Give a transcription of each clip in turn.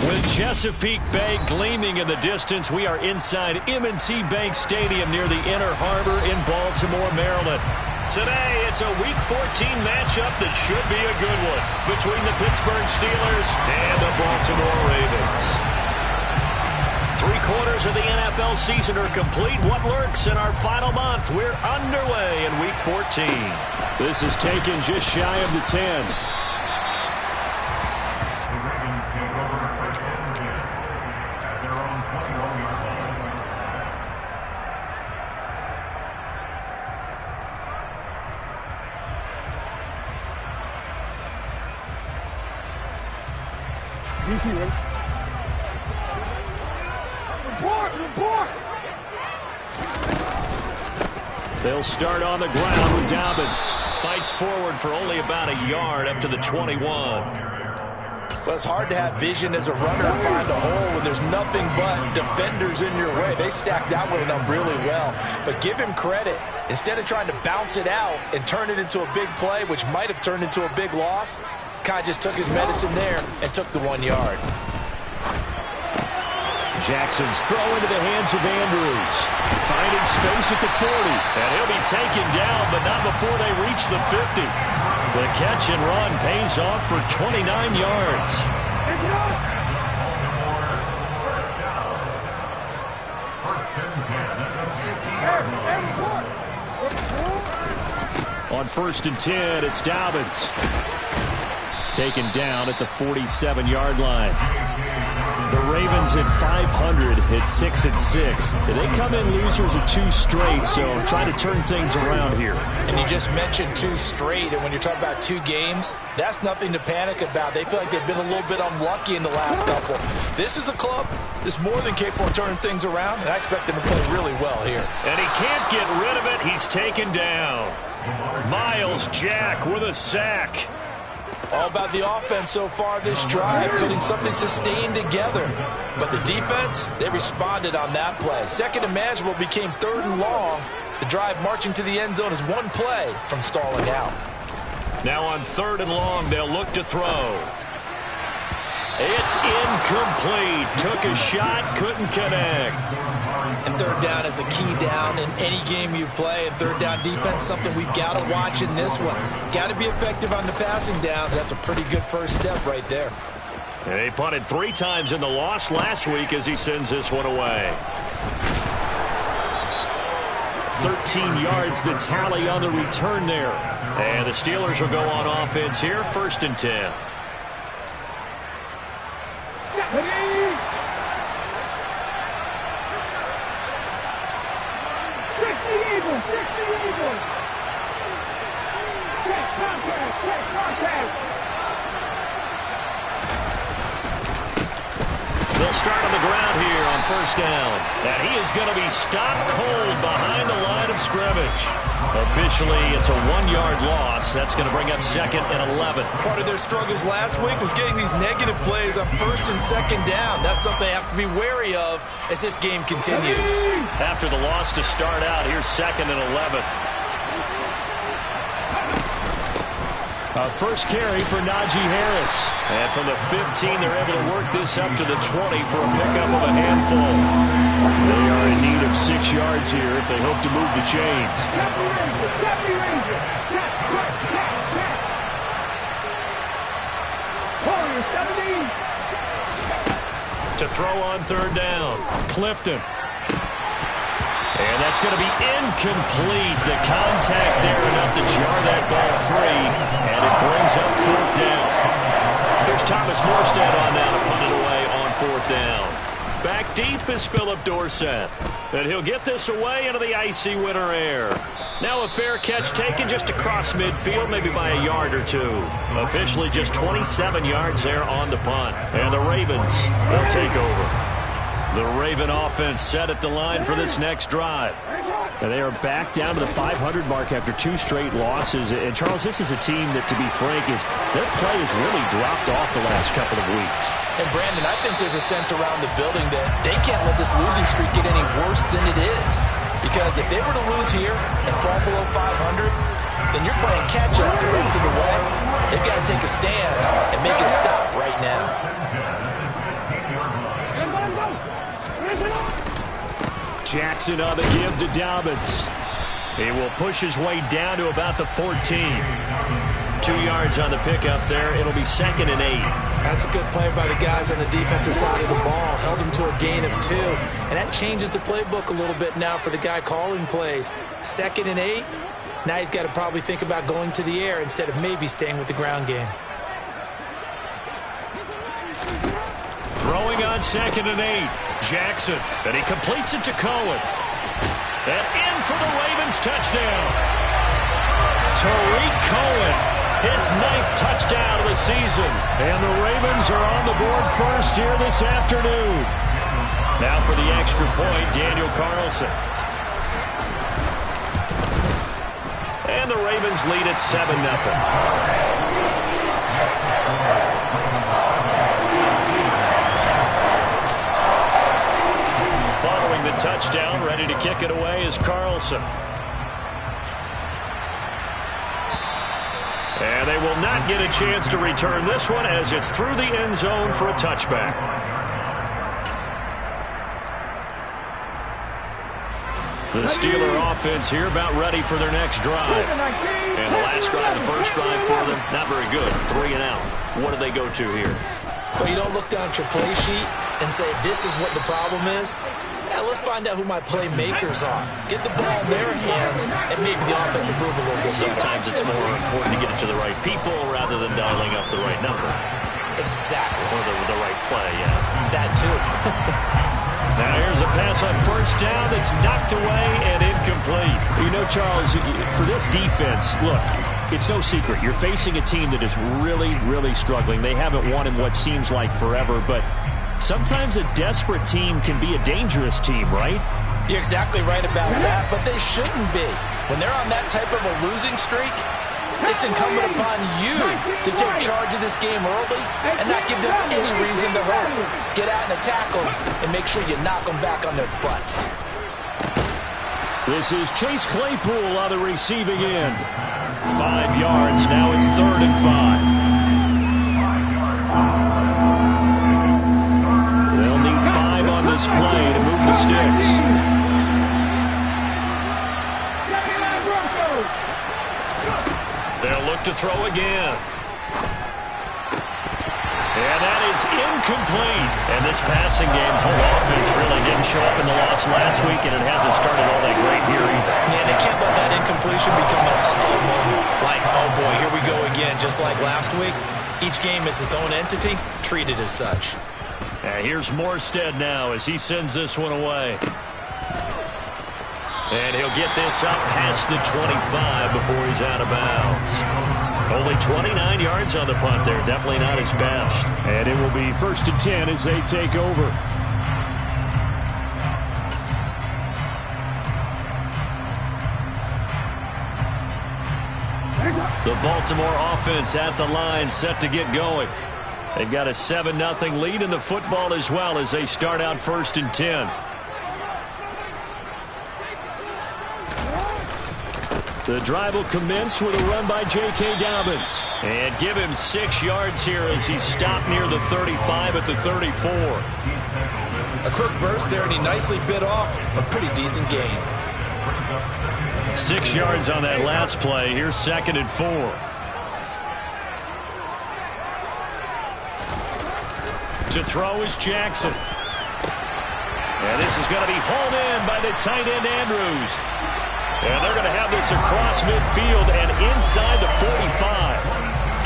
With Chesapeake Bay gleaming in the distance, we are inside M&T Bank Stadium near the Inner Harbor in Baltimore, Maryland. Today, it's a Week 14 matchup that should be a good one between the Pittsburgh Steelers and the Baltimore Ravens. 3/4 of the NFL season are complete. What lurks in our final month? We're underway in Week 14. This is taken just shy of the 10. Easy, right? Report! They'll start on the ground with Dobbins. Fights forward for only about a yard up to the 21. Well, it's hard to have vision as a runner and find a hole when there's nothing but defenders in your way. They stacked that one up really well. But give him credit. Instead of trying to bounce it out and turn it into a big play, which might have turned into a big loss, Kai just took his medicine there and took the 1 yard. Jackson's throw into the hands of Andrews. Finding space at the 40. And he'll be taken down, but not before they reach the 50. The catch and run pays off for 29 yards. On 1st and 10, it's Dobbins. Taken down at the 47-yard line. The Ravens at 500 hit 6-6. They come in losers of 2 straight, so trying to turn things around here. And you just mentioned 2 straight, and when you're talking about 2 games, that's nothing to panic about. They feel like they've been a little bit unlucky in the last couple. This is a club that's more than capable of turning things around, and I expect them to play really well here. And he can't get rid of it. He's taken down. Miles Jack with a sack. All about the offense so far this drive, putting something sustained together. But the defense, they responded on that play. 2nd and manageable became 3rd and long. The drive marching to the end zone is 1 play from stalling out. Now on 3rd and long, they'll look to throw. It's incomplete. Took a shot, couldn't connect. And 3rd down is a key down in any game you play. And 3rd down defense, something we've got to watch in this one. Got to be effective on the passing downs. That's a pretty good first step right there. And he punted 3 times in the loss last week as he sends this one away. 13 yards the tally on the return there. And the Steelers will go on offense here, 1st and 10. They'll start on the ground here on 1st down. And he is going to be stopped cold behind the line of scrimmage. Officially, it's a 1-yard loss. That's going to bring up 2nd and 11. Part of their struggles last week was getting these negative plays on 1st and 2nd down. That's something they have to be wary of as this game continues. After the loss to start out, here's 2nd and 11. First carry for Najee Harris. And from the 15, they're able to work this up to the 20 for a pickup of a handful. They are in need of 6 yards here if they hope to move the chains. To throw on 3rd down, Clifton. And that's going to be incomplete. The contact there enough to jar that ball free. And it brings up 4th down. Here's Thomas Morstead on now to punt it away on 4th down. Back deep is Philip Dorsett. And he'll get this away into the icy winter air. Now a fair catch taken just across midfield, maybe by a yard or 2. Officially just 27 yards there on the punt. And the Ravens will take over. The Raven offense set at the line for this next drive. And they are back down to the 500 mark after 2 straight losses. And, Charles, this is a team that, to be frank, their play has really dropped off the last couple of weeks. And, Brandon, I think there's a sense around the building that they can't let this losing streak get any worse than it is. Because if they were to lose here and fall below 500, then you're playing catch-up the rest of the way. They've got to take a stand and make it stop right now. Jackson on the give to Dobbins. He will push his way down to about the 14. 2 yards on the pickup there. It'll be 2nd and 8. That's a good play by the guys on the defensive side of the ball. Held him to a gain of 2. And that changes the playbook a little bit now for the guy calling plays. 2nd and 8. Now he's got to probably think about going to the air instead of maybe staying with the ground game. Throwing on 2nd and 8. Jackson. And he completes it to Cohen. And in for the Ravens touchdown. Tariq Cohen. His 9th touchdown of the season. And the Ravens are on the board first here this afternoon. Now for the extra point, Daniel Carlson. And the Ravens lead at 7-0. Following the touchdown, ready to kick it away is Carlson. And they will not get a chance to return this one as it's through the end zone for a touchback. The Steeler offense here about ready for their next drive. And the last drive, the first drive for them, not very good. 3 and out. What do they go to here? Well, you don't look down at your play sheet and say, this is what the problem is. Yeah, let's find out who my playmakers are. Get the ball in their hands, and maybe the offense will move a little bit better. Sometimes it's more important to get it to the right people rather than dialing up the right number. Exactly. Or the right play, yeah. That too. Now here's a pass on first down that's knocked away and incomplete. You know, Charles, for this defense, look, it's no secret. You're facing a team that is really, really struggling. They haven't won in what seems like forever, but sometimes a desperate team can be a dangerous team, right? You're exactly right about that, but they shouldn't be. When they're on that type of a losing streak, it's incumbent upon you to take charge of this game early and not give them any reason to hurt. Get out and attack them and make sure you knock them back on their butts. This is Chase Claypool on the receiving end. 5 yards. Now it's 3rd and 5. They'll need 5 on this play to move the sticks. They'll look to throw again. And that is incomplete. And this passing game's whole offense really didn't show up in the loss last week, and it hasn't started all that great here either. Yeah, they can't let that incompletion become an uh-oh moment. Like, oh boy, here we go again. Just like last week, each game is its own entity, treated as such. And here's Morstead now as he sends this one away. And he'll get this up past the 25 before he's out of bounds. Only 29 yards on the punt there. Definitely not his best. And it will be 1st and 10 as they take over. The Baltimore offense at the line, set to get going. They've got a 7-0 lead in the football as well as they start out 1st and 10. The drive will commence with a run by J.K. Dobbins. And give him 6 yards here as he stopped near the 35 at the 34. A quick burst there, and he nicely bit off a pretty decent gain. 6 yards on that last play. Here's 2nd and 4. To throw is Jackson. And this is going to be hauled in by the tight end Andrews. And they're going to have this across midfield and inside the 45.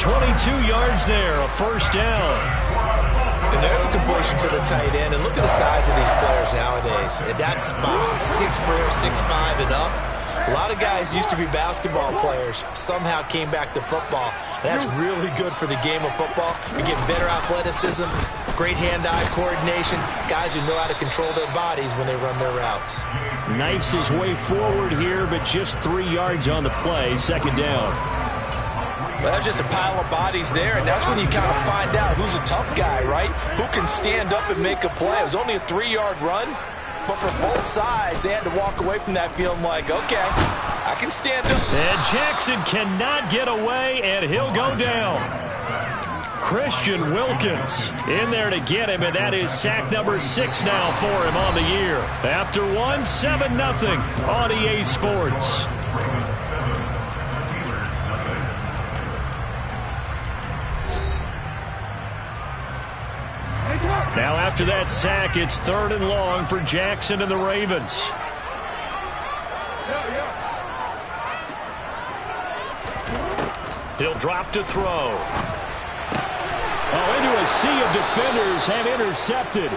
22 yards there, a 1st down. And there's a completion to the tight end. And look at the size of these players nowadays. At that spot, 6'4", 6'5", and up. A lot of guys used to be basketball players, somehow came back to football. And that's really good for the game of football. You're getting better athleticism, great hand-eye coordination, guys who know how to control their bodies when they run their routes. Knifes his way forward here, but just 3 yards on the play. 2nd down. Well, that's just a pile of bodies there, and that's when you kind of find out who's a tough guy, right? Who can stand up and make a play. It was only a 3-yard run, but for both sides, they had to walk away from that feeling like, okay, I can stand up. And Jackson cannot get away, and he'll go down. Christian Wilkins in there to get him, and that is sack number 6 now for him on the year. After one, 7-0 on EA Sports. Now after that sack, it's 3rd and long for Jackson and the Ravens. He'll drop to throw. Into a sea of defenders and intercepted.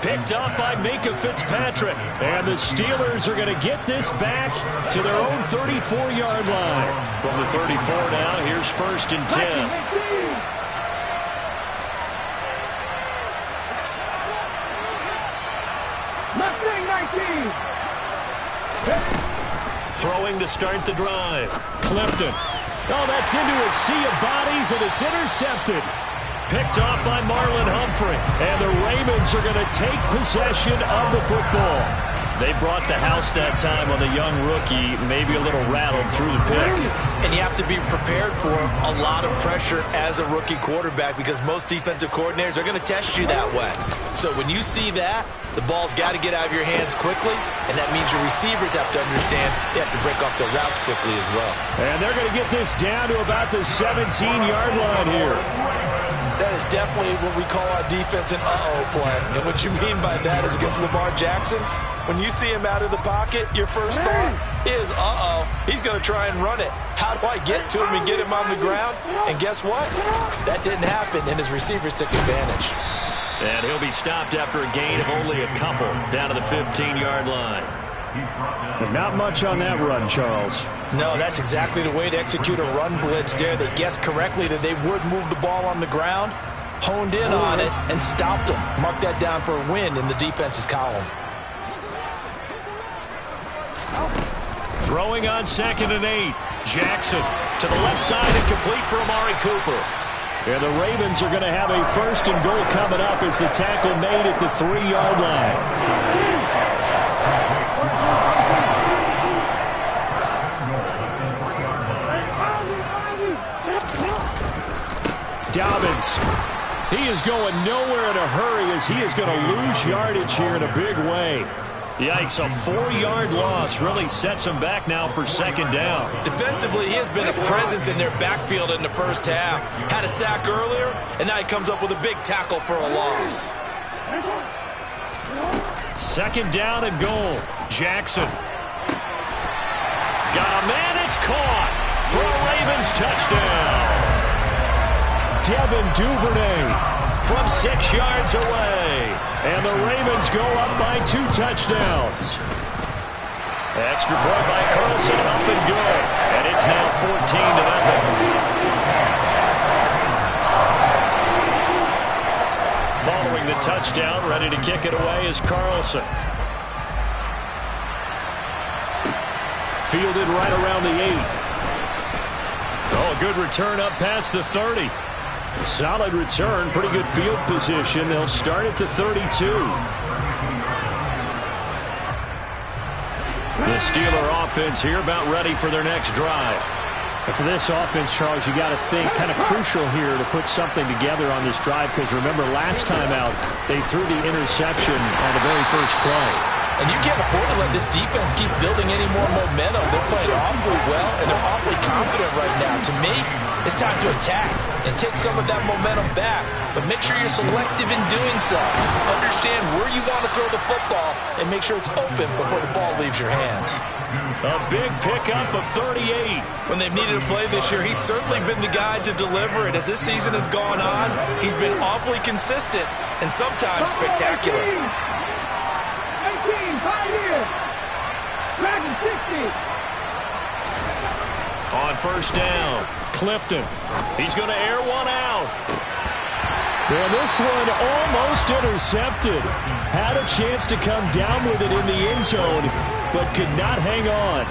Picked up by Minka Fitzpatrick. And the Steelers are going to get this back to their own 34-yard line. From the 34 now, here's 1st and 10. Throwing to start the drive. Clifton. Oh, that's into a sea of bodies, and it's intercepted. Picked off by Marlon Humphrey. And the Ravens are going to take possession of the football. They brought the house that time on the young rookie, maybe a little rattled through the pick. And you have to be prepared for a lot of pressure as a rookie quarterback because most defensive coordinators are going to test you that way. So when you see that, the ball's got to get out of your hands quickly, and that means your receivers have to understand they have to break off their routes quickly as well. And they're going to get this down to about the 17-yard line here. That is definitely what we call our defense an uh-oh play. And what you mean by that is against Lamar Jackson, when you see him out of the pocket, your first thought is, uh-oh, he's going to try and run it. How do I get to him and get him on the ground? And guess what? That didn't happen, and his receivers took advantage. And he'll be stopped after a gain of only a couple down to the 15-yard line. But not much on that run, Charles. No, that's exactly the way to execute a run blitz there. They guessed correctly that they would move the ball on the ground, honed in on it, and stopped them. Mark that down for a win in the defense's column. Throwing on 2nd and 8. Jackson to the left side and complete for Amari Cooper. And the Ravens are going to have a 1st and goal coming up as the tackle made at the 3-yard line. Dobbins. He is going nowhere in a hurry as he is going to lose yardage here in a big way. Yikes, a 4-yard loss really sets him back now for 2nd down. Defensively, he has been a presence in their backfield in the first half. Had a sack earlier, and now he comes up with a big tackle for a loss. 2nd down and goal. Jackson. Got a man, it's caught for a Ravens touchdown. Devin Duvernay from 6 yards away. And the Ravens go up by 2 touchdowns. Extra point by Carlson, up and good. And it's now 14-0. Following the touchdown, ready to kick it away is Carlson. Fielded right around the 8. Oh, a good return up past the 30. Solid return, pretty good field position. They'll start at the 32. The Steeler offense here about ready for their next drive. And for this offense, Charles, you got to think kind of crucial here to put something together on this drive because remember last time out they threw the interception on the very first play. And you can't afford to let this defense keep building any more momentum. They're playing awfully well, and they're awfully confident right now. To me, it's time to attack and take some of that momentum back. But make sure you're selective in doing so. Understand where you want to throw the football and make sure it's open before the ball leaves your hands. A big pickup of 38. When they've needed a play this year, he's certainly been the guy to deliver it. As this season has gone on, he's been awfully consistent and sometimes spectacular. 5 years. Dragon 60. On 1st down, Clifton. He's going to air one out. And this one almost intercepted. Had a chance to come down with it in the end zone, but could not hang on.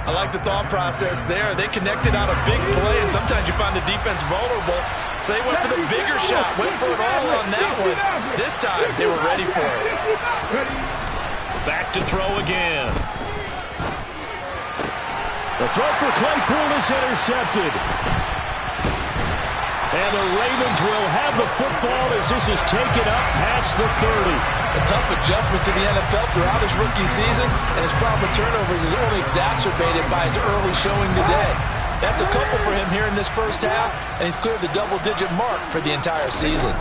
I like the thought process there. They connected on a big play, and sometimes you find the defense vulnerable. So they went for the bigger shot, went for it all on that one. This time, they were ready for it. Back to throw again. The throw for Claypool is intercepted. And the Ravens will have the football as this is taken up past the 30. A tough adjustment to the NFL throughout his rookie season, and his problem with turnovers is only exacerbated by his early showing today. That's a couple for him here in this first half, and he's cleared the double-digit mark for the entire season.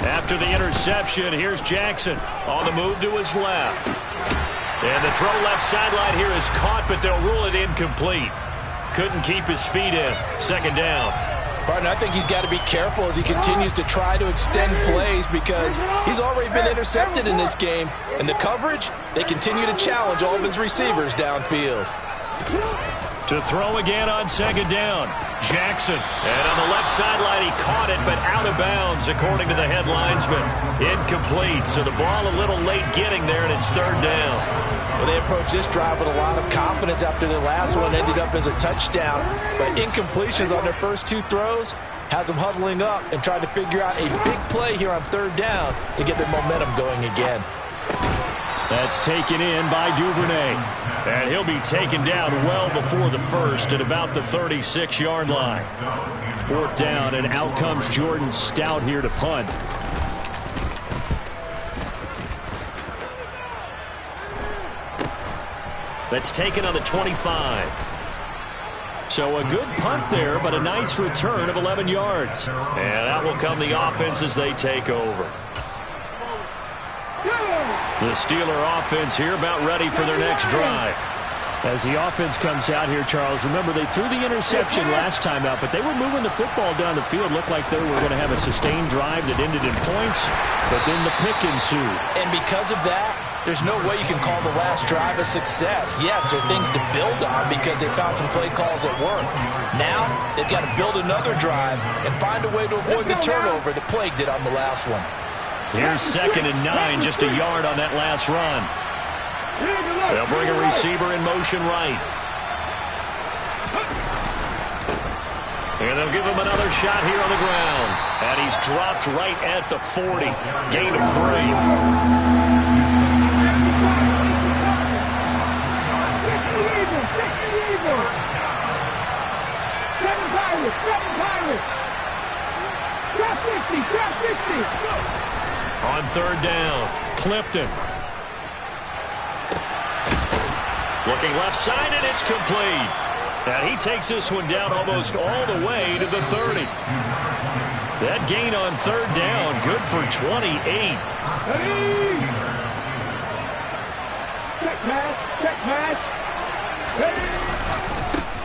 After the interception, here's Jackson on the move to his left. And the throw left sideline here is caught, but they'll rule it incomplete. Couldn't keep his feet in. Second down. Partner, I think he's got to be careful as he continues to try to extend plays because he's already been intercepted in this game. And the coverage, they continue to challenge all of his receivers downfield. To throw again on second down. Jackson. And on the left sideline, he caught it, but out of bounds, according to the head linesman. Incomplete. So the ball a little late getting there, and it's third down. Well, they approached this drive with a lot of confidence after their last one ended up as a touchdown. But incompletions on their first two throws has them huddling up and trying to figure out a big play here on third down to get their momentum going again. That's taken in by Duvernay. And he'll be taken down well before the first at about the 36-yard line. Fourth down, and out comes Jordan Stout here to punt. That's taken on the 25. So a good punt there, but a nice return of 11 yards. And out will come the offense as they take over. The Steeler offense here about ready for their next drive. As the offense comes out here, Charles, remember they threw the interception last time out, but they were moving the football down the field. Looked like they were going to have a sustained drive that ended in points, but then the pick ensued. And because of that, there's no way you can call the last drive a success. Yes, there are things to build on because they found some play calls that work. Now, they've got to build another drive and find a way to avoid the turnover that plagued it on the last one. Here's 2nd and 9, just a yard on that last run. They'll bring a receiver in motion right. And they'll give him another shot here on the ground. And he's dropped right at the 40. Gain of 3. On third down, Clifton. Looking left side, and it's complete. And he takes this one down almost all the way to the 30. That gain on third down, good for 28. Check pass. Ready.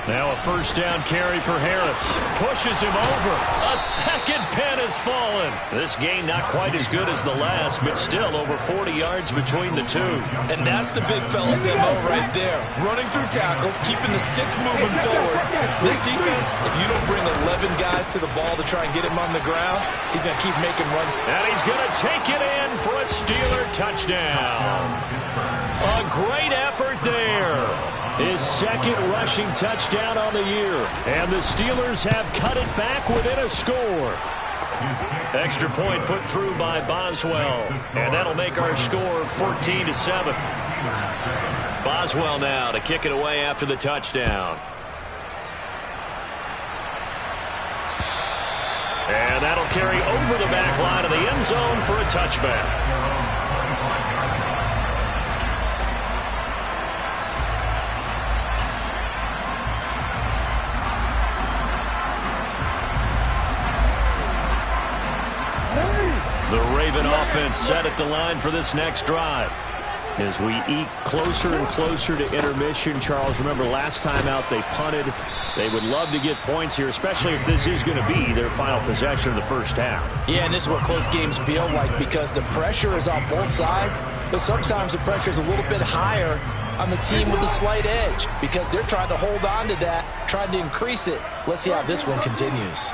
Now a first down carry for Harris. Pushes him over. A second pin has fallen. This gain not quite as good as the last, but still over 40 yards between the two. And that's the big fella's MO right there. Running through tackles, keeping the sticks moving forward. This defense, if you don't bring 11 guys to the ball to try and get him on the ground, he's going to keep making runs. And he's going to take it in for a Steeler touchdown. A great effort there. His second rushing touchdown on the year. And the Steelers have cut it back within a score. Extra point put through by Boswell. And that'll make our score 14-7. Boswell now to kick it away after the touchdown. And that'll carry over the back line of the end zone for a touchback. The Raven offense set at the line for this next drive. As we eke closer and closer to intermission, Charles, remember last time out they punted. They would love to get points here, especially if this is going to be their final possession of the first half. Yeah, and this is what close games feel like because the pressure is on both sides, but sometimes the pressure is a little bit higher on the team with the slight edge because they're trying to hold on to that, trying to increase it. Let's see how this one continues.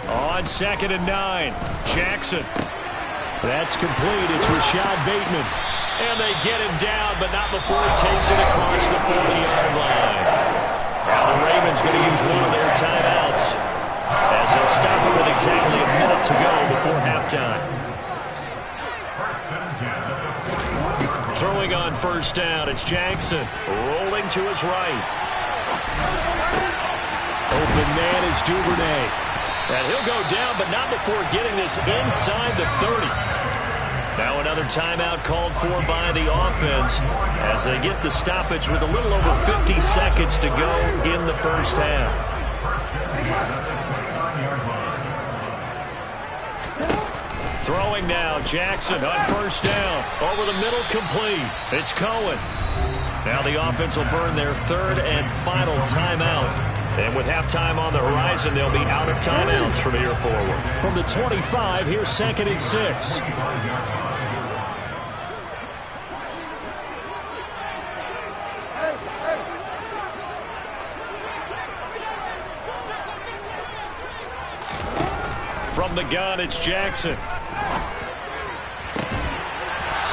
On 2nd and 9, Jackson. That's complete. It's Rashad Bateman. And they get him down, but not before he takes it across the 40-yard line. Now the Ravens going to use one of their timeouts as they'll stop it with exactly a minute to go before halftime. Throwing on first down, it's Jackson. Rolling to his right. Open man is Duvernay. And he'll go down, but not before getting this inside the 30. Now another timeout called for by the offense as they get the stoppage with a little over 50 seconds to go in the first half. Throwing now, Jackson on first down. Over the middle, complete. It's Cohen. Now the offense will burn their third and final timeout. And with halftime on the horizon, they'll be out of timeouts from here forward. From the 25, here's 2nd and 6. From the gun, it's Jackson.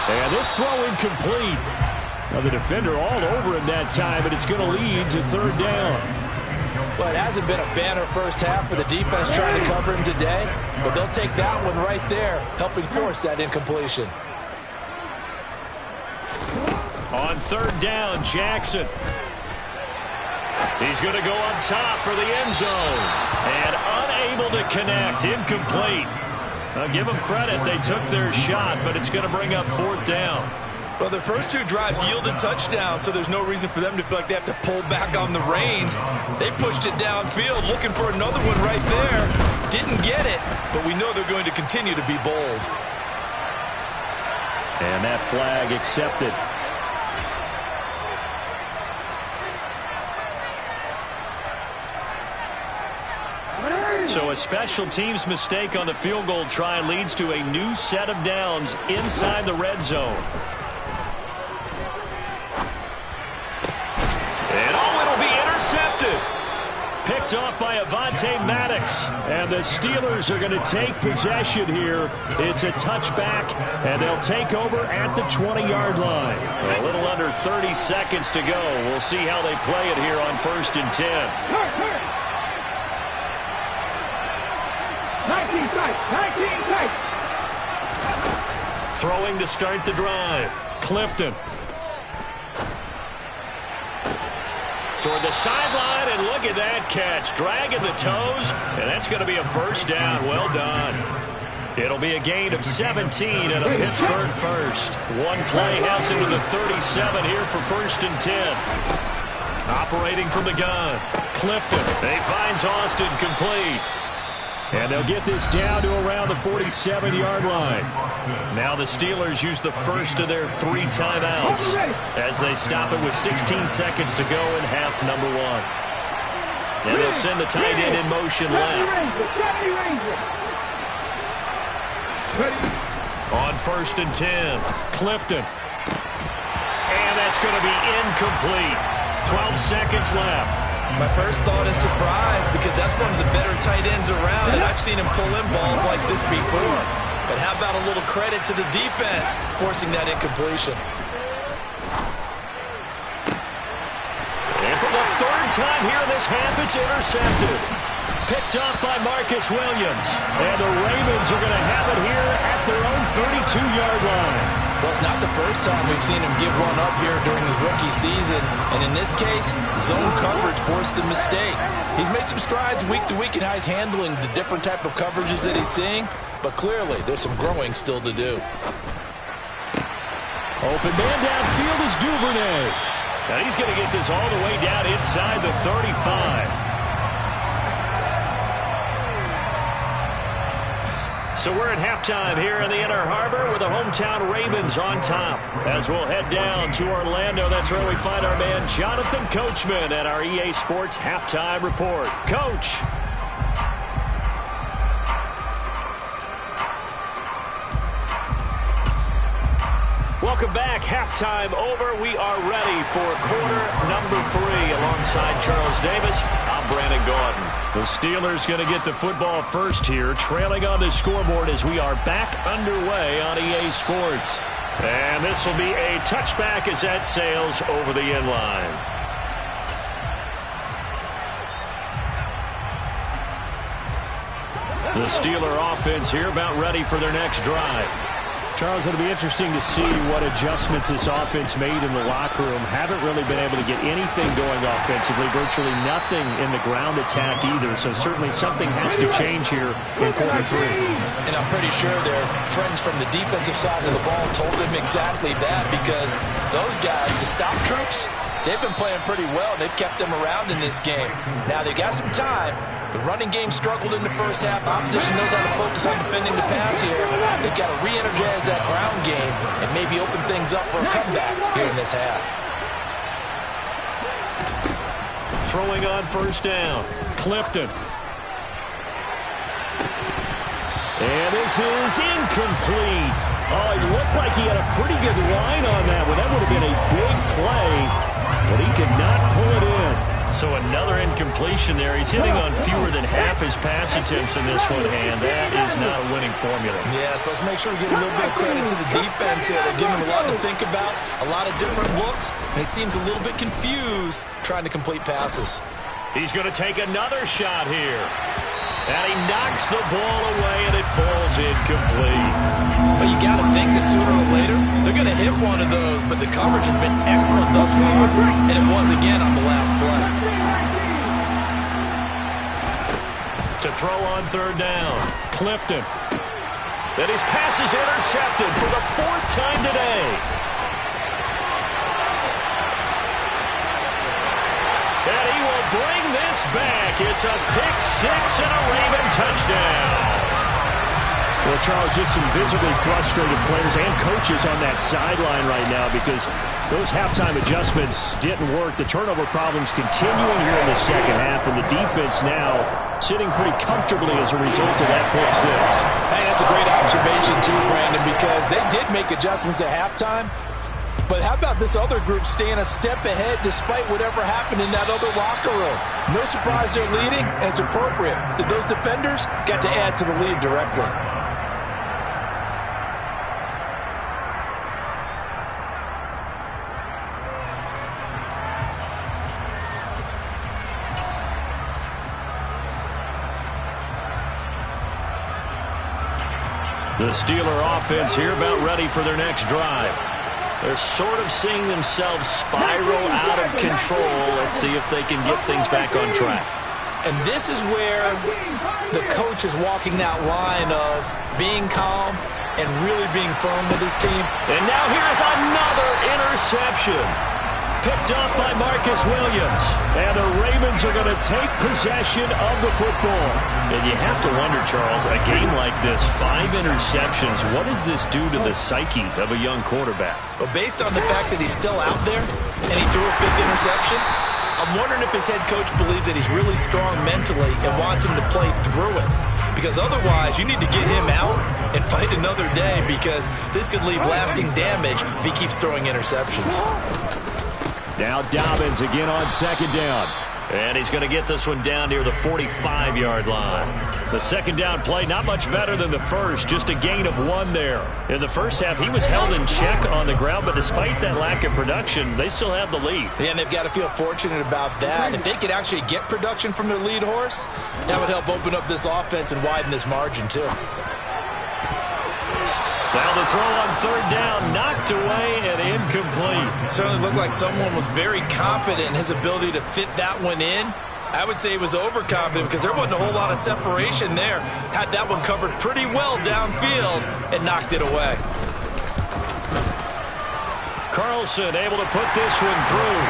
And this throw incomplete. Now the defender all over him that time, and it's going to lead to 3rd down. Well, it hasn't been a banner first half for the defense trying to cover him today, but they'll take that one right there, helping force that incompletion. On 3rd down, Jackson. He's going to go up top for the end zone. And unable to connect, incomplete. I'll give them credit, they took their shot, but it's going to bring up 4th down. Well, the first 2 drives yielded touchdowns, so there's no reason for them to feel like they have to pull back on the reins. They pushed it downfield, looking for another one right there. Didn't get it, but we know they're going to continue to be bold. And that flag accepted. So a special teams mistake on the field goal try leads to a new set of downs inside the red zone. Picked off by Avonte Maddox. And the Steelers are going to take possession here. It's a touchback, and they'll take over at the 20-yard line. A little under 30 seconds to go. We'll see how they play it here on 1st and 10. 19 tight. Throwing to start the drive. Clifton. Toward the sideline, and look at that catch. Dragging the toes, and that's going to be a 1st down. Well done. It'll be a gain of 17 and a Pittsburgh first. One play has into the 37 here for 1st and 10. Operating from the gun. Clifton. They finds Austin complete. And they'll get this down to around the 47-yard line. Now the Steelers use the first of their 3 timeouts as they stop it with 16 seconds to go in half number 1. And they'll send the tight end in motion left. On 1st and 10, Clifton. And that's going to be incomplete. 12 seconds left. My first thought is surprise, because that's one of the better tight ends around, and I've seen him pull in balls like this before. But how about a little credit to the defense forcing that incompletion? And for the 3rd time here in this half, it's intercepted. Picked off by Marcus Williams. And the Ravens are going to have it here at their own 32-yard line. Well, it's not the first time we've seen him give one up here during his rookie season. And in this case, zone coverage forced the mistake. He's made some strides week to week in how he's handling the different type of coverages that he's seeing. But clearly, there's some growing still to do. Open man downfield is Duvernay. Now he's going to get this all the way down inside the 35. So we're at halftime here in the Inner Harbor with the hometown Ravens on top. As we'll head down to Orlando, that's where we find our man Jonathan Coachman at our EA Sports Halftime Report. Coach. Welcome back. Halftime over. We are ready for quarter number 3. Alongside Charles Davis, I'm Brandon Gaudin. The Steelers going to get the football first here, trailing on the scoreboard as we are back underway on EA Sports. And this will be a touchback as that sails over the end line. The Steeler offense here about ready for their next drive. Charles, it'll be interesting to see what adjustments this offense made in the locker room. Haven't really been able to get anything going offensively, virtually nothing in the ground attack either. So certainly something has to change here in quarter 3. And I'm pretty sure their friends from the defensive side of the ball told him exactly that, because those guys, the stop troops, they've been playing pretty well. They've kept them around in this game. Now they got some time. The running game struggled in the first half. Opposition knows how to focus on defending the pass here. They've got to re-energize that ground game and maybe open things up for a comeback here in this half. Throwing on first down, Clifton. And this is incomplete. Oh, it looked like he had a pretty good line on that one. That would have been a big play, but he could not pull it in. So another incompletion there. He's hitting on fewer than half his pass attempts in this one, and that is not a winning formula. Yeah, so let's make sure we give a little bit of credit to the defense here. They're giving him a lot to think about, a lot of different looks, and he seems a little bit confused trying to complete passes. He's going to take another shot here. And he knocks the ball away, and it falls incomplete. Well, you got to think that sooner or later, they're going to hit one of those, but the coverage has been excellent thus far, and it was again on the last play. To throw on third down, Clifton. And his pass is intercepted for the 4th time today. And he will bring this back. It's a pick 6 and a Raven touchdown. Well, Charles, just some visibly frustrated players and coaches on that sideline right now because those halftime adjustments didn't work. The turnover problems continuing here in the second half, and the defense now sitting pretty comfortably as a result of that pick 6. Hey, that's a great observation too, Brandon, because they did make adjustments at halftime. But how about this other group staying a step ahead despite whatever happened in that other locker room? No surprise they're leading, and it's appropriate that those defenders got to add to the lead directly. The Steeler offense here about ready for their next drive. They're sort of seeing themselves spiral out of control. Let's see if they can get things back on track. And this is where the coach is walking that line of being calm and really being firm with his team. And now here's another interception. Picked up by Marcus Williams. And the Ravens are going to take possession of the football. And you have to wonder, Charles, a game like this, 5 interceptions, what does this do to the psyche of a young quarterback? Well, based on the fact that he's still out there and he threw a 5th interception, I'm wondering if his head coach believes that he's really strong mentally and wants him to play through it. Because otherwise, you need to get him out and fight another day, because this could leave lasting damage if he keeps throwing interceptions. Now Dobbins again on second down. And he's going to get this one down near the 45-yard line. The second down play, not much better than the first, just a gain of 1 there. In the first half, he was held in check on the ground, but despite that lack of production, they still have the lead. Yeah, and they've got to feel fortunate about that. If they could actually get production from their lead horse, that would help open up this offense and widen this margin too. Now the throw on third down, knocked away and incomplete. Certainly looked like someone was very confident in his ability to fit that one in. I would say he was overconfident because there wasn't a whole lot of separation there. Had that one covered pretty well downfield and knocked it away. Carlson able to put this one through.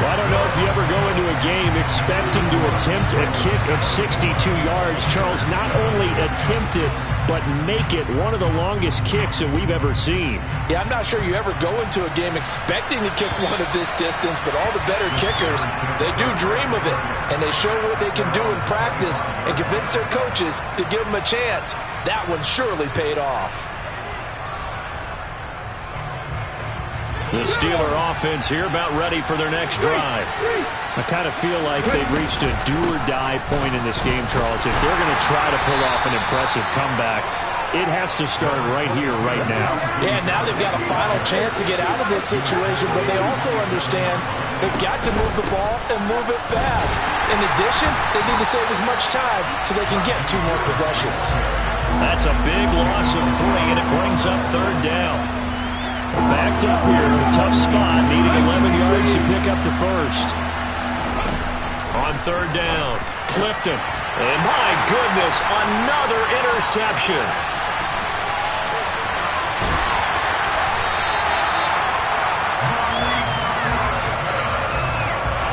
Well, I don't know if you ever go into a game expecting to attempt a kick of 62 yards. Charles, not only attempt it, but make it one of the longest kicks that we've ever seen. Yeah, I'm not sure you ever go into a game expecting to kick one of this distance, but all the better kickers, they do dream of it, and they show what they can do in practice and convince their coaches to give them a chance. That one surely paid off. The Steeler offense here about ready for their next drive. I kind of feel like they've reached a do-or-die point in this game, Charles. If they're going to try to pull off an impressive comeback, it has to start right here, right now. Yeah, now they've got a final chance to get out of this situation, but they also understand they've got to move the ball and move it fast. In addition, they need to save as much time so they can get 2 more possessions. That's a big loss of 3, and it brings up 3rd down. Backed up here, tough spot, needing 11 yards to pick up the first. On 3rd down, Clifton. And my goodness, another interception.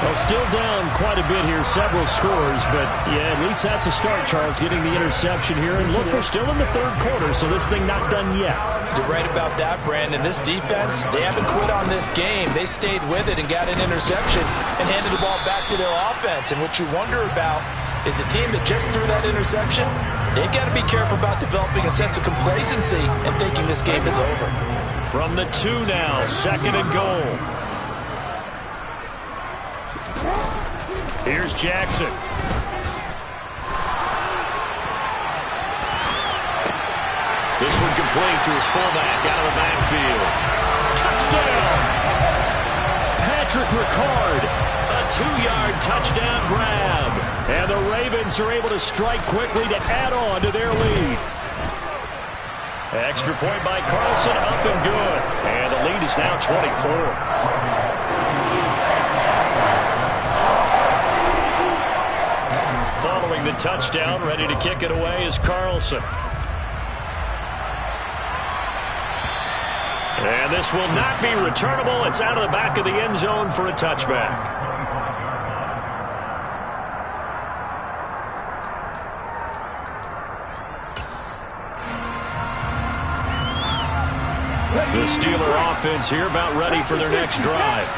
Well, still down quite a bit here, several scores, but yeah, at least that's a start, Charles, getting the interception here. And look, we're still in the 3rd quarter, so this thing not done yet. You're right about that, Brandon. This defense, they haven't quit on this game. They stayed with it and got an interception and handed the ball back to their offense. And what you wonder about is a team that just threw that interception, they've got to be careful about developing a sense of complacency and thinking this game is over. From the 2 now, 2nd and goal. Here's Jackson. This one complete to his fullback out of the backfield. Touchdown! Patrick Ricard. A 2-yard touchdown grab. And the Ravens are able to strike quickly to add on to their lead. Extra point by Carlson, up and good. And the lead is now 24. Following the touchdown, ready to kick it away is Carlson. And this will not be returnable. It's out of the back of the end zone for a touchback. The Steeler offense here about ready for their next drive.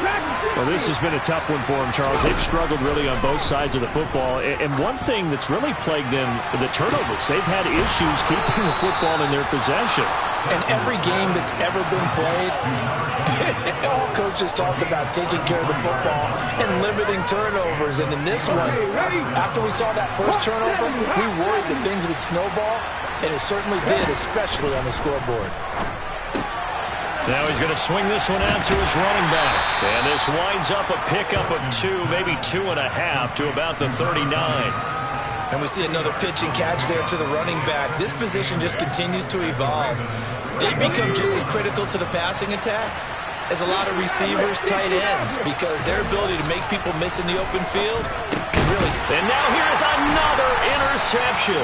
Well, this has been a tough one for them, Charles. They've struggled really on both sides of the football. And one thing that's really plagued them, the turnovers. They've had issues keeping the football in their possession. And every game that's ever been played, all coaches talk about taking care of the football and limiting turnovers. And in this one, after we saw that first turnover, we worried that things would snowball, and it certainly did, especially on the scoreboard. Now he's going to swing this one out to his running back. And this winds up a pickup of 2, maybe 2.5 to about the 39. And we see another pitch and catch there to the running back. This position just continues to evolve. They become just as critical to the passing attack as a lot of receivers, tight ends, because their ability to make people miss in the open field, really. And now here's another interception.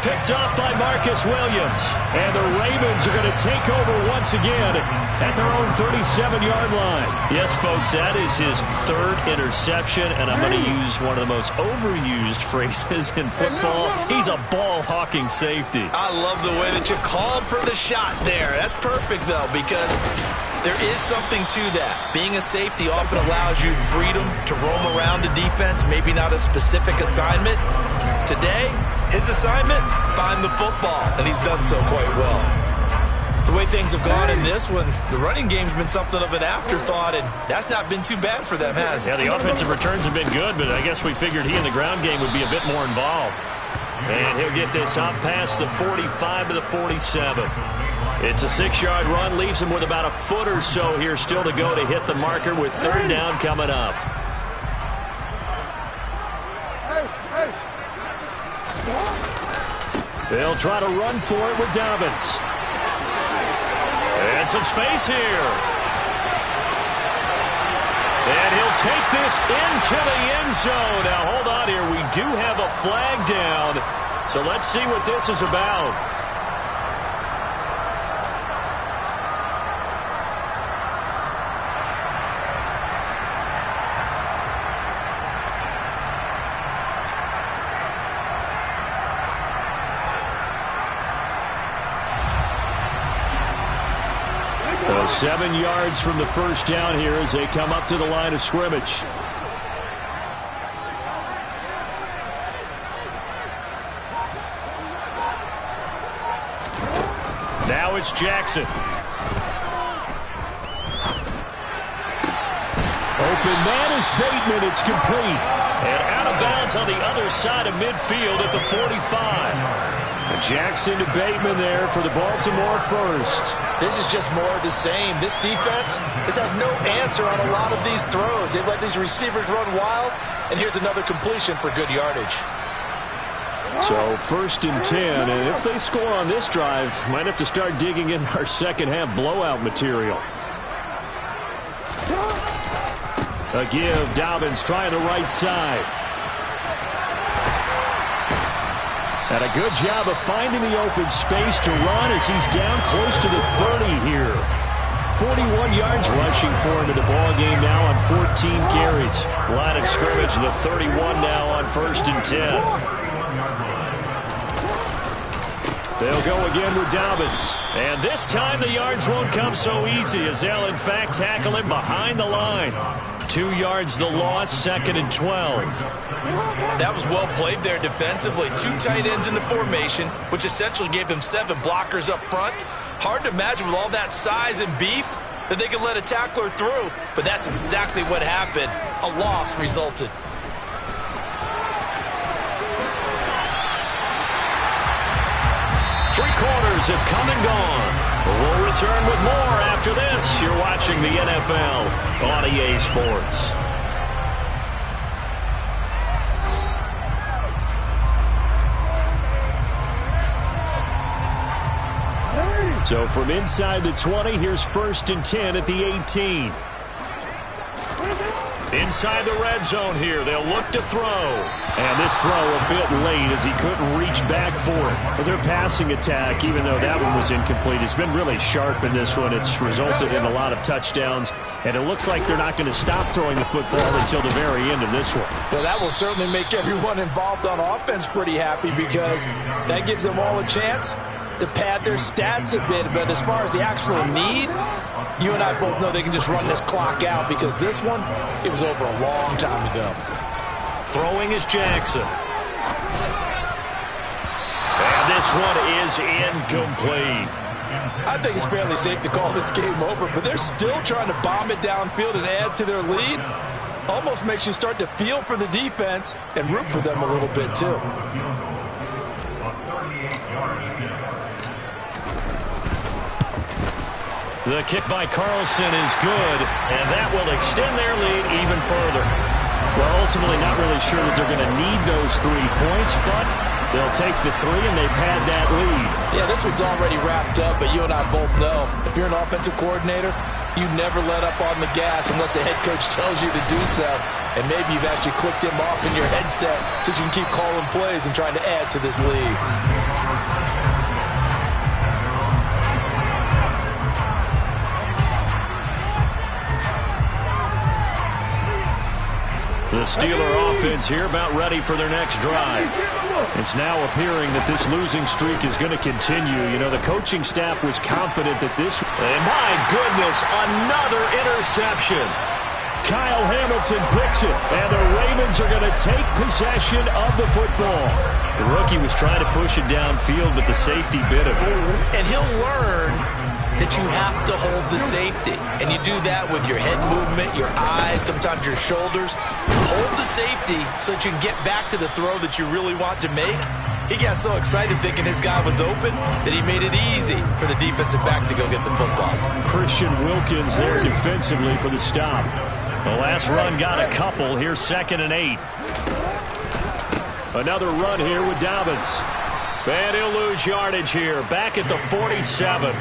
Picked off by Marcus Williams. And the Ravens are going to take over once again at their own 37-yard line. Yes, folks, that is his 3rd interception, and I'm going to use one of the most overused phrases in football. He's a ball-hawking safety. I love the way that you called for the shot there. That's perfect, though, because there is something to that. Being a safety often allows you freedom to roam around the defense, maybe not a specific assignment. Today, his assignment, find the football, and he's done so quite well. The way things have gone in this one, the running game's been something of an afterthought, and that's not been too bad for them, has it? Yeah, the offensive returns have been good, but I guess we figured he in the ground game would be a bit more involved. And he'll get this up past the 45 to the 47. It's a 6-yard run, leaves him with about a foot or so here still to go to hit the marker with 3rd down coming up. They'll try to run for it with Dobbins. And some space here. And he'll take this into the end zone. Now, hold on here. We do have a flag down. So let's see what this is about. So 7 yards from the first down here as they come up to the line of scrimmage. Now it's Jackson. Open man is Bateman. It's complete. And out of bounds on the other side of midfield at the 45. Jackson to Bateman there for the Baltimore first. This is just more of the same. This defense has had no answer on a lot of these throws. They've let these receivers run wild, and here's another completion for good yardage. So 1st and 10, and if they score on this drive, might have to start digging in our second half blowout material. A give, Dobbins trying the right side. And a good job of finding the open space to run as he's down close to the 30 here. 41 yards rushing for him in the ball game now on 14 carries. Line of scrimmage, the 31 now on 1st and 10. They'll go again with Dobbins. And this time the yards won't come so easy as they'll in fact tackle him behind the line. 2 yards the loss, 2nd and 12. That was well played there defensively. 2 tight ends in the formation, which essentially gave them 7 blockers up front. Hard to imagine with all that size and beef that they could let a tackler through, but that's exactly what happened. A loss resulted. Three quarters have come and gone. We'll return with more after this. You're watching the NFL on EA Sports. So from inside the 20, here's 1st and 10 at the 18. Inside the red zone here, they'll look to throw. And this throw a bit late as he couldn't reach back for it. But their passing attack, even though that one was incomplete, has been really sharp in this one. It's resulted in a lot of touchdowns. And it looks like they're not going to stop throwing the football until the very end of this one. Well, that will certainly make everyone involved on offense pretty happy because that gives them all a chance to pad their stats a bit. But as far as the actual need, you and I both know they can just run this clock out because this one, it was over a long time ago. Throwing is Jackson. And this one is incomplete. I think it's fairly safe to call this game over, but they're still trying to bomb it downfield and add to their lead. Almost makes you start to feel for the defense and root for them a little bit too. The kick by Carlson is good, and that will extend their lead even further. Well, ultimately not really sure that they're going to need those 3 points, but they'll take the 3 and they pad that lead. Yeah, this one's already wrapped up, but you and I both know if you're an offensive coordinator, you never let up on the gas unless the head coach tells you to do so. And maybe you've actually clicked him off in your headset so you can keep calling plays and trying to add to this lead. The Steeler offense here about ready for their next drive. It's now appearing that this losing streak is going to continue. You know, the coaching staff was confident that this... And my goodness, another interception. Kyle Hamilton picks it, and the Ravens are going to take possession of the football. The rookie was trying to push it downfield, but the safety bit him. And he'll learn that you have to hold the safety. And you do that with your head movement, your eyes, sometimes your shoulders. Hold the safety so that you can get back to the throw that you really want to make. He got so excited thinking his guy was open that he made it easy for the defensive back to go get the football. Christian Wilkins there defensively for the stop. The last run got a couple. Here's 2nd and 8. Another run here with Dobbins. And he'll lose yardage here. Back at the 47.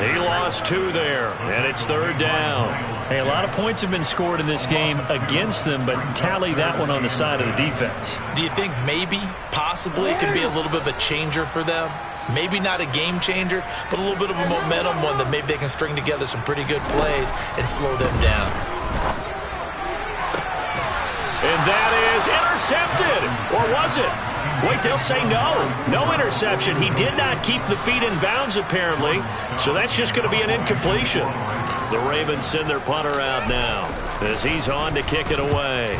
He lost 2 there, and it's 3rd down. Hey, a lot of points have been scored in this game against them, but tally that one on the side of the defense. Do you think maybe, possibly, it could be a little bit of a changer for them? Maybe not a game changer, but a little bit of a momentum one that maybe they can string together some pretty good plays and slow them down. And that is intercepted. Or was it? Wait, they'll say no. No interception. He did not keep the feet in bounds, apparently. So that's just going to be an incompletion. The Ravens send their punter out now as he's on to kick it away.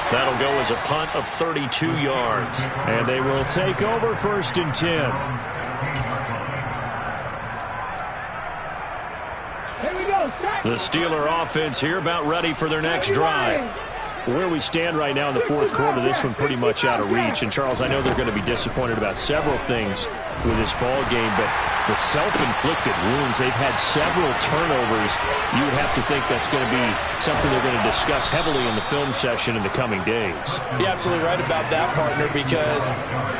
That'll go as a punt of 32 yards. And they will take over 1st and 10. Here we go. Strike. The Steeler offense here about ready for their next drive. Where we stand right now in the fourth quarter, this one pretty much out of reach. And, Charles, I know they're going to be disappointed about several things with this ball game, but the self-inflicted wounds, they've had several turnovers. You would have to think that's going to be something they're going to discuss heavily in the film session in the coming days. You're absolutely right about that, partner, because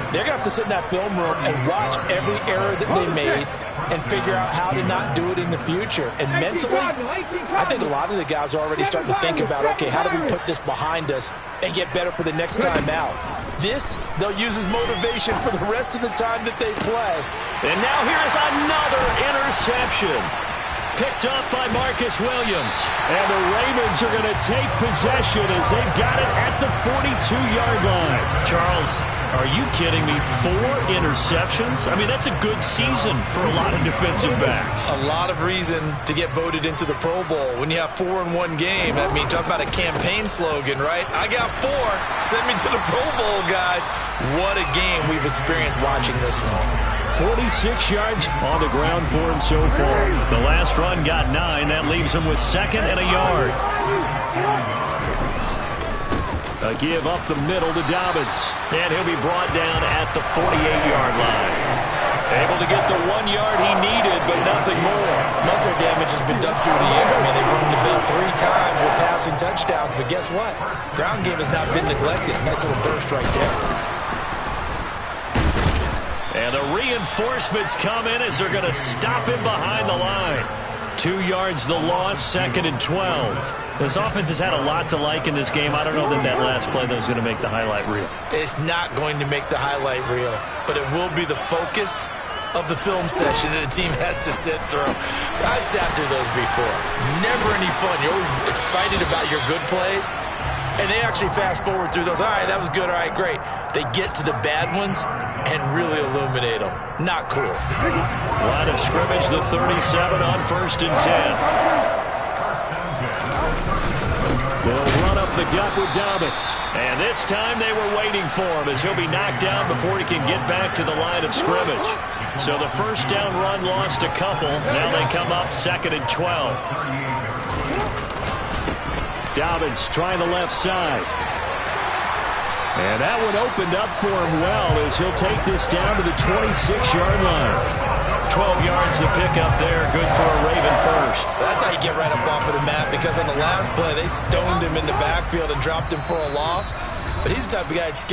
they're going to have to sit in that film room and watch every error that they made and figure out how to not do it in the future. And mentally, I think a lot of the guys are already starting to think about, okay, how do we put this behind us and get better for the next time out? This, they'll use as motivation for the rest of the time that they play. And now here's another interception. Picked up by Marcus Williams. And the Ravens are going to take possession as they've got it at the 42-yard line. Charles, are you kidding me? 4 interceptions? I mean, that's a good season for a lot of defensive backs. A lot of reason to get voted into the Pro Bowl. When you have 4 in one game, I mean, talk about a campaign slogan, right? I got 4. Send me to the Pro Bowl, guys. What a game we've experienced watching this one. 46 yards on the ground for him so far. The last run got 9. That leaves him with 2nd and a yard. A give up the middle to Dobbins. And he'll be brought down at the 48-yard line. Able to get the 1 yard he needed, but nothing more. Muscle damage has been done through the air. I mean, they've rung the bell 3 times with passing touchdowns. But guess what? Ground game has not been neglected. Nice little burst right there. And the reinforcements come in as they're going to stop him behind the line. 2 yards the loss, 2nd and 12. This offense has had a lot to like in this game. I don't know that that last play, though, is going to make the highlight reel. It's not going to make the highlight reel, but it will be the focus of the film session that the team has to sit through. I've sat through those before. Never any fun. You're always excited about your good plays, and they actually fast forward through those. All right, that was good. All right, great. They get to the bad ones and really illuminate them. Not cool. Line of scrimmage, the 37 on 1st and 10. They'll run up the gut with Dobbins. And this time they were waiting for him as he'll be knocked down before he can get back to the line of scrimmage. So the first down run lost a couple. Now they come up 2nd and 12. Dobbins trying the left side. And that one opened up for him well as he'll take this down to the 26-yard line. 12 yards to pick up there. Good for a Raven first. That's how you get right up off of the mat, because on the last play, they stoned him in the backfield and dropped him for a loss. But he's the type of guy that's